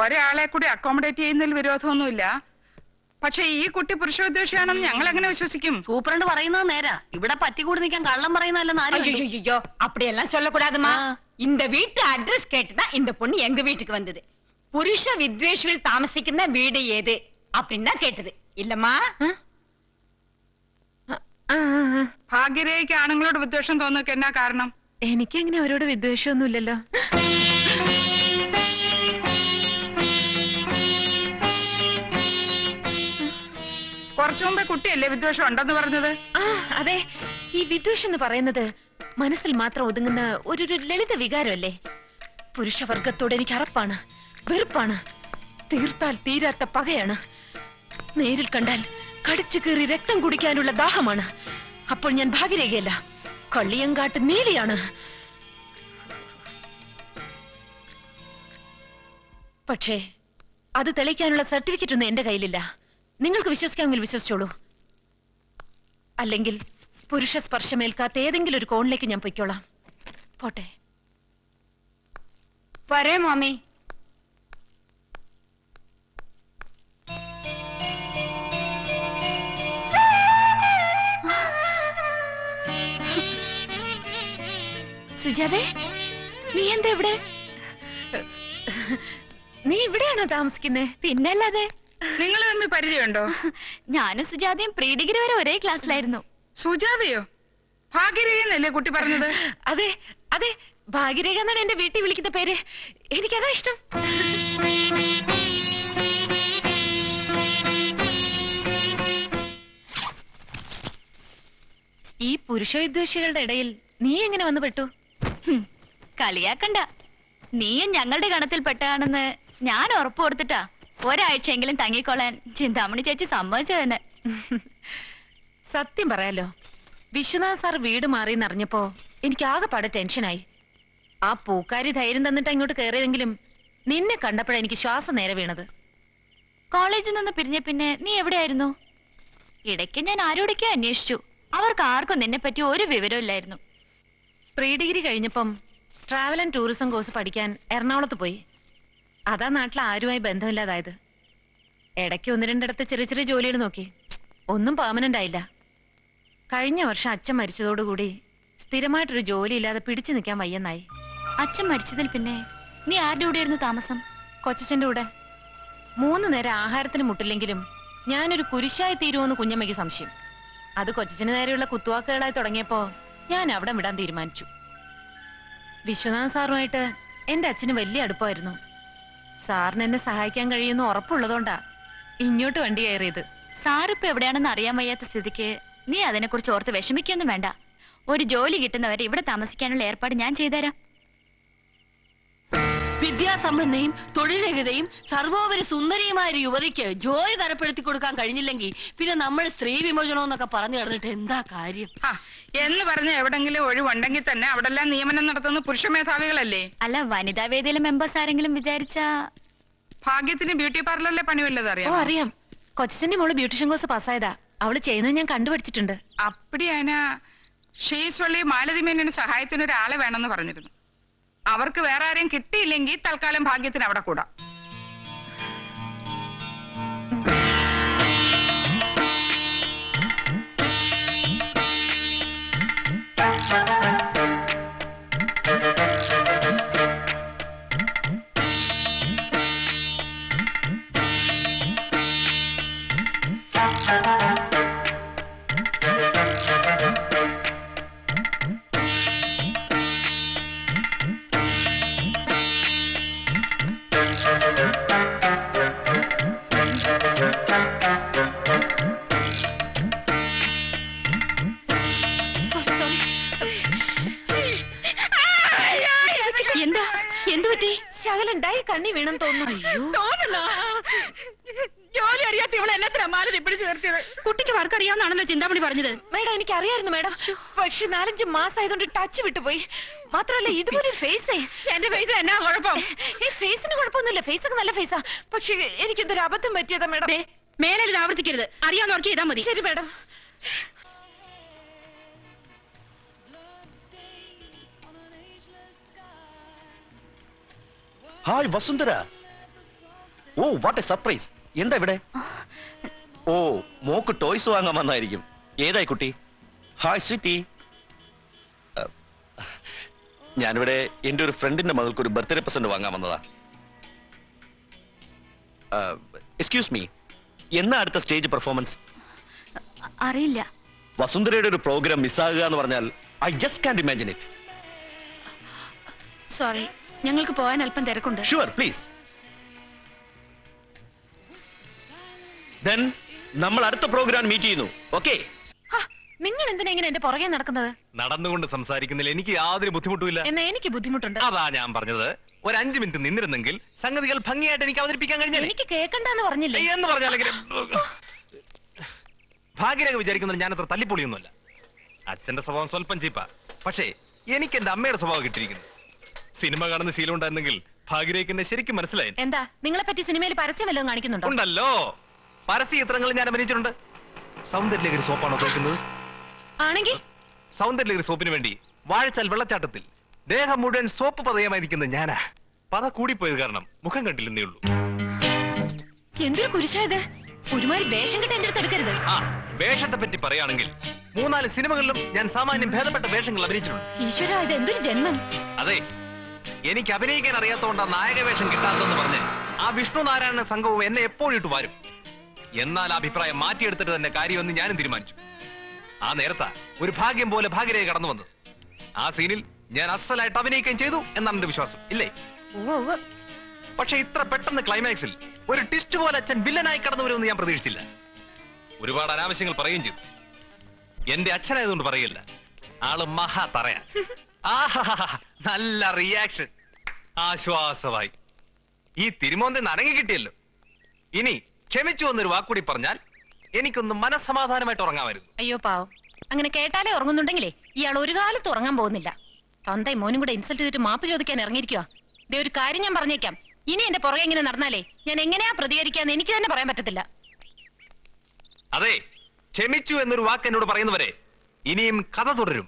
ഒരാളെ കൂടി അക്കോമഡേറ്റ് ചെയ്യുന്നതിൽ വിരോധമൊന്നുമില്ല. പക്ഷെ ഈ കുട്ടി പുരുഷോദ്ദേശിയാണെന്ന് ഞങ്ങൾ എങ്ങനെ വിശ്വസിക്കും? സൂപ്രണ്ട് പറയുന്നത് നേരാ. ഇവിടെ പറ്റിക്കൂടി നിൽക്കാൻ കള്ളം പറയുന്നതല്ലെന്ന് ആരും. ஐயோ அப்படியெல்லாம் சொல்லக்கூடாதுமா. இந்த வீட்டு அட்ரஸ் கேட்டுதான் இந்த பொண்ணு எங்க வீட்டுக்கு வந்தது. புருஷ வித்வேஷிகள் தாமசிക്കുന്ന வீடு ஏது அப்படின்னு தான் கேட்டது இல்லம்மா. ഭാഗ്യരേഖയ്ക്ക് ആണുങ്ങളോട് വിദ്വേഷം തോന്നുക എന്നാ കാരണം? എനിക്കങ്ങനെ അവരോട് വിദ്വേഷമൊന്നുമില്ലല്ലോ. കുറച്ചു മുമ്പേ കുട്ടിയല്ലേ വിദ്വേഷം ഉണ്ടെന്ന് പറഞ്ഞത്? അതെ, ഈ വിദ്വേഷം എന്ന് പറയുന്നത് മനസ്സിൽ മാത്രം ഒതുങ്ങുന്ന ഒരു ലളിത വികാരമല്ലേ? പുരുഷവർഗത്തോട് എനിക്ക് അറപ്പാണ്, വെറുപ്പാണ്, തീർത്താൽ തീരാത്ത പകയാണ്. നേരിൽ കണ്ടാൽ കടിച്ചു കീറി രക്തം കുടിക്കാനുള്ള ദാഹമാണ്. അപ്പോൾ ഞാൻ ഭാഗ്യരേഖയല്ല, കള്ളിയങ്കാട്ട് നീലിയാണ്. പക്ഷേ അത് തെളിയിക്കാനുള്ള സർട്ടിഫിക്കറ്റ് ഒന്നും എന്റെ കയ്യിലില്ല. നിങ്ങൾക്ക് വിശ്വസിക്കാമെങ്കിൽ വിശ്വസിച്ചോളൂ. അല്ലെങ്കിൽ പുരുഷ സ്പർശമേൽക്കാത്ത ഏതെങ്കിലും ഒരു കോണിലേക്ക് ഞാൻ പൊയ്ക്കോളാം. പോട്ടെ. വരേ മാമി. സുജാതെ, നീ എന്താ ഇവിടെ? നീ ഇവിടെയാണോ താമസിക്കുന്നേ? പിന്നല്ലാതെ. നിങ്ങൾ തമ്മിൽ പരിചയമുണ്ടോ? ഞാനും സുജാതയും പ്രീ ഡിഗ്രി വരെ ഒരേ ക്ലാസ്സിലായിരുന്നു. സുജാതയോ? ഭാഗ്യരേഖന്നല്ലേ കുട്ടി പറഞ്ഞത്? അതെ അതെ, ഭാഗ്യരേഖ എന്നാണ് എന്റെ വീട്ടിൽ വിളിക്കുന്ന പേര്. എനിക്കതാ ഇഷ്ടം. ഈ പുരുഷവിദ്വേഷികളുടെ ഇടയിൽ നീ എങ്ങനെ വന്നു പെട്ടു? കളിയാക്കണ്ട. നീയും ഞങ്ങളുടെ ഗണത്തിൽ പെട്ടതാണെന്ന് ഞാൻ ഉറപ്പ് കൊടുത്തിട്ടാ ഒരാഴ്ചയെങ്കിലും തങ്ങിക്കൊള്ളാൻ ചിന്താമണി ചേച്ചി സമ്മതിച്ചു തന്നെ. സത്യം പറയാലോ, വിശ്വനാഥ് സാർ വീട് മാറിയെന്നറിഞ്ഞപ്പോ എനിക്ക് ആകെപ്പാടെ ടെൻഷനായി. ആ പൂക്കാരി ധൈര്യം തന്നിട്ട് അങ്ങോട്ട് കയറിയതെങ്കിലും നിന്നെ കണ്ടപ്പോഴാ എനിക്ക് ശ്വാസം നേരെ വീണത്. കോളേജിൽ നിന്ന് പിരിഞ്ഞ പിന്നെ നീ എവിടെയായിരുന്നു? ഇടയ്ക്ക് ഞാൻ ആരോടൊക്കെ അന്വേഷിച്ചു. അവർക്ക് ആർക്കും നിന്നെ പറ്റി ഒരു വിവരമില്ലായിരുന്നു. പ്രീ ഡിഗ്രി കഴിഞ്ഞപ്പം ട്രാവൽ ആൻഡ് ടൂറിസം കോഴ്സ് പഠിക്കാൻ എറണാകുളത്ത് പോയി. അതാ നാട്ടിൽ ആരുമായി ബന്ധമില്ലാതായത്. ഇടയ്ക്ക് ഒന്ന് രണ്ടിടത്ത് ചെറിയ ചെറിയ ജോലികൾ നോക്കി. ഒന്നും പെർമനന്റ് ആയില്ല. കഴിഞ്ഞ വർഷം അച്ഛൻ മരിച്ചതോടുകൂടി സ്ഥിരമായിട്ടൊരു ജോലി ഇല്ലാതെ പിടിച്ചു നിൽക്കാൻ വയ്യെന്നായി. അച്ഛൻ മരിച്ചതിൽ പിന്നെ നീ ആരുടെ കൂടെയായിരുന്നു താമസം? കൊച്ചച്ഛൻ്റെ കൂടെ. 3 നേരം ആഹാരത്തിന് മുട്ടില്ലെങ്കിലും ഞാനൊരു കുരിശായി തീരുമോന്ന് കുഞ്ഞമ്മയ്ക്ക് സംശയം. അത് കൊച്ചച്ഛന് നേരെയുള്ള കുത്തുവാക്കുകളായി തുടങ്ങിയപ്പോ ഞാൻ അവിടെ വിടാൻ തീരുമാനിച്ചു. വിശ്വനാഥ് സാറുമായിട്ട് എന്റെ അച്ഛന് വലിയ അടുപ്പമായിരുന്നു. സാറിന് എന്നെ സഹായിക്കാൻ കഴിയുമെന്ന് ഉറപ്പുള്ളതുകൊണ്ടാ ഇങ്ങോട്ട് വണ്ടി കയറിയത്. സാറിപ്പോ എവിടെയാണെന്ന് അറിയാൻ വയ്യാത്ത സ്ഥിതിക്ക് നീ അതിനെക്കുറിച്ച് ഓർത്ത് വിഷമിക്കൊന്നും വേണ്ട. ഒരു ജോലി കിട്ടുന്നവരെ ഇവിടെ താമസിക്കാനുള്ള ഏർപ്പാട് ഞാൻ ചെയ്തുതരാം. വിദ്യാസമ്പന്നയും തൊഴിൽരഹിതയും സർവോപരി സുന്ദരിയുമായ ഒരു യുവതിക്ക് ജോലി തരപ്പെടുത്തി കൊടുക്കാൻ കഴിഞ്ഞില്ലെങ്കിൽ പിന്നെ നമ്മൾ സ്ത്രീ വിമോചനം എന്നൊക്കെ പറഞ്ഞു കിടന്നിട്ട് എന്താ കാര്യം? എന്ന് പറഞ്ഞ എവിടെങ്കിലും ഒഴിവുണ്ടെങ്കിൽ തന്നെ അവിടെല്ലാം നിയമനം നടത്തുന്ന പുരുഷ മേധാവികളല്ലേ? അല്ല, വനിതാ വേദിയിലെ മെമ്പേഴ്സ് ആരെങ്കിലും വിചാരിച്ച ഭാഗ്യത്തിന് ബ്യൂട്ടി പാർലറിലെ പണി വല്ലതും അറിയാം? അറിയാം. കൊച്ചച്ഛന്റെ മോള് ബ്യൂട്ടീഷ്യൻ കോഴ്സ് പാസ്സായതാ. അവള് ചെയ്യുന്നത് ഞാൻ കണ്ടുപഠിച്ചിട്ടുണ്ട്. അപ്പടിയാനാ ഷീസ്വള്ളി മാലതിമേനു സഹായത്തിന് ഒരാളെ വേണമെന്ന് പറഞ്ഞിരുന്നു. അവർക്ക് വേറെ ആരെയും കിട്ടിയില്ലെങ്കിൽ തൽക്കാലം ഭാഗ്യത്തിന് അവിടെ കൂടാ. കണ്ണി വീണം തോന്നുന്നു. ജോലി അറിയാത്ത ഇവളെ എന്നത്ര മാലതി പിടിച്ചു നിർത്തിയത്? കുട്ടിക്ക് വർക്കറിയാവുന്നാണല്ലോ ചിന്താമണി പറഞ്ഞത്. മേഡം എനിക്കറിയായിരുന്നു മേഡം. പക്ഷെ 4-5 മാസമായതുകൊണ്ട് ടച്ച് വിട്ടുപോയി. മാത്രമല്ല ഇതുപോലെ ഫേസേ. എന്റെ ഫേസ് എന്നാ കുഴപ്പം? ഈ ഫേസിന് കുഴപ്പമൊന്നുമില്ല, ഫേസൊക്കെ നല്ല ഫേസാ. പക്ഷെ എനിക്കെന്തൊരു അബദ്ധം പറ്റിയതാ മേഡം. മേലെ ഇത് ആവർത്തിക്കരുത്. അറിയാവുന്നവർക്ക് ചെയ്താൽ മതി. ശരി madam. Hi Vasundhara. Oh what a surprise. എന്താ ഇവിടെ? ഓ മോക്ക് ടോയ്സ് വാങ്ങാൻ വന്നായിരിക്കും. ഏതായി കുട്ടി? Hi sweetie. ഞാനിവിടെ എന്റെ ഒരു ഫ്രണ്ടിന്റെ മകൾക്ക് ഒരു ബർത്ത്ഡേ പ്രസന്റ് വാങ്ങാൻ വന്നതാ. എക്സ്ക്യൂസ് മീ, എന്നാ അടുത്ത സ്റ്റേജ് പെർഫോമൻസ്? അറിയില്ല. വസുന്ധരയുടെ ഒരു പ്രോഗ്രാം മിസ്സാകുക എന്ന് പറഞ്ഞാൽ I just can't imagine it. Sorry, ഞങ്ങൾക്ക് പോകാൻ അല്പം തിരക്കുണ്ട്. Sure please. ദെൻ നമ്മൾ അടുത്ത പ്രോഗ്രാം മീറ്റ് ചെയ്യുന്നു. ഓക്കെ? നിങ്ങൾ എന്തിനാ ഇങ്ങനെ എന്റെ പുറകെ നടക്കുന്നത്? നടന്നുകൊണ്ട് സംസാരിക്കുന്നതിൽ എനിക്ക് യാതൊരു ബുദ്ധിമുട്ടുമില്ല. എന്നാ എനിക്ക് ബുദ്ധിമുട്ടുണ്ട്. അതാ ഞാൻ പറഞ്ഞത്, ഒരു 5 മിനിറ്റ് നിന്നിരുന്നെങ്കിൽ സംഗതികൾ ഭംഗിയായിട്ട് എനിക്ക് അവതരിപ്പിക്കാൻ കഴിഞ്ഞാൽ. എനിക്ക് കേൾക്കണ്ടെന്ന് പറഞ്ഞില്ലേ? എന്ന് പറഞ്ഞാൽ ഭാഗ്യരേഖ വിചാരിക്കുന്നത് ഞാൻ അത്ര തല്ലിപ്പൊളിയൊന്നുമല്ല. അച്ഛന്റെ സ്വഭാവം സ്വല്പം ചീപ്പാ. പക്ഷേ എനിക്ക് എന്റെ അമ്മയുടെ സ്വഭാവം കിട്ടിയിരിക്കുന്നു. സിനിമ കാണുന്ന ശീലം ഉണ്ടായിരുന്നെങ്കിൽ ഭാഗ്യരേഖ എന്നെ ശരിക്കും മനസ്സിലായി. എന്താ നിങ്ങളെ പറ്റി സിനിമയിൽ പരസ്യം വല്ലതും കാണിക്കുന്നുണ്ടോ? ഉണ്ടല്ലോ, പരസ്യ ചിത്രങ്ങളിൽ ഞാൻ അഭിനയിച്ചിട്ടുണ്ട്. സൗന്ദര്യലഹരി സോപ്പാണോ കഴിക്കുന്നത്? ആണെങ്കിൽ സൗന്ദര്യലഹരി സോപ്പിന് വേണ്ടി വാഴച്ചാൽ വെള്ളച്ചാട്ടത്തിൽ ദേഹം മുഴുവൻ സോപ്പ് പതയമായിരിക്കുന്നത് ഞാനാ. പത കൂടിപ്പോയത് കാരണം മുഖം കണ്ടില്ലെന്നേ ഉള്ളൂ. എന്തൊരു കുരിശായത്! ഒരുമാതിരി വേഷം കെട്ട് എന്റെ അടുത്ത് എടുക്കരുത്. ആ വേഷത്തെ പറ്റി പറയുകയാണെങ്കിൽ 3-4 സിനിമകളിലും ഞാൻ സാമാന്യം ഭേദപ്പെട്ട വേഷങ്ങൾ അഭിനയിച്ചിട്ടുണ്ട്. ഈശ്വര, ഇത് എന്തൊരു ജന്മം! അതെ, എനിക്ക് അഭിനയിക്കാൻ അറിയാത്തതുകൊണ്ടാ നായക വേഷം കിട്ടാത്തതെന്ന് പറഞ്ഞ് ആ വിഷ്ണു നാരായണ സംഘവും എന്നെ എപ്പോഴും ഇട്ട് വാരും. എന്നാൽ ആ അഭിപ്രായം മാറ്റിയെടുത്തിട്ട് തന്നെ കാര്യമെന്ന് ഞാനും തീരുമാനിച്ചു. ആ നേരത്താ ഒരു ഭാഗ്യം പോലെ ഭാഗ്യരേഖ കടന്നു വന്നത്. ആ സീനിൽ ഞാൻ അസലായിട്ട് അഭിനയിക്കുകയും ചെയ്തു എന്നാണ് എന്റെ വിശ്വാസം, ഇല്ലേ? പക്ഷെ ഇത്ര പെട്ടെന്ന് ക്ലൈമാക്സിൽ ഒരു ട്വിസ്റ്റ് പോലെ അച്ഛൻ വില്ലനായി കടന്നു വരുമെന്ന് ഞാൻ പ്രതീക്ഷിച്ചില്ല. ഒരുപാട് അനാവശ്യങ്ങൾ പറയുകയും ചെയ്തു. എന്റെ അച്ഛനായതുകൊണ്ട് പറയില്ല, ആള് മഹാ തറയാ. നല്ല റിയാക്ഷൻ, ആശ്വാസമായി. ഈ തിരുമോന്തെ നനങ്ങി കിട്ടിയല്ലോ. ഇനി ക്ഷമിച്ചു എന്നൊരു വാക്കുകൂടി പറഞ്ഞാൽ എനിക്കൊന്ന് മനസ്സമാധാനമായിട്ട് ഉറങ്ങാമായിരുന്നു. അയ്യോ പാവം, അങ്ങനെ കേട്ടാലേ ഉറങ്ങുന്നുണ്ടെങ്കിലേ ഇയാൾ ഒരു കാലത്ത് ഉറങ്ങാൻ പോകുന്നില്ല. തന്തയും മോനും കൂടെ ഇൻസൾട്ട് ചെയ്തിട്ട് മാപ്പ് ചോദിക്കാൻ ഇറങ്ങിയിരിക്കുക. ദേ ഒരു കാര്യം ഞാൻ പറഞ്ഞേക്കാം, ഇനി എന്റെ പുറകെ ഇങ്ങനെ നടന്നാലേ ഞാൻ എങ്ങനെയാ പ്രതികരിക്കാന്ന് എനിക്ക് തന്നെ പറയാൻ പറ്റത്തില്ല. അതെ, ക്ഷമിച്ചു എന്നൊരു വാക്ക് എന്നോട് പറയുന്നവരെ ഇനിയും കഥ തുടരും.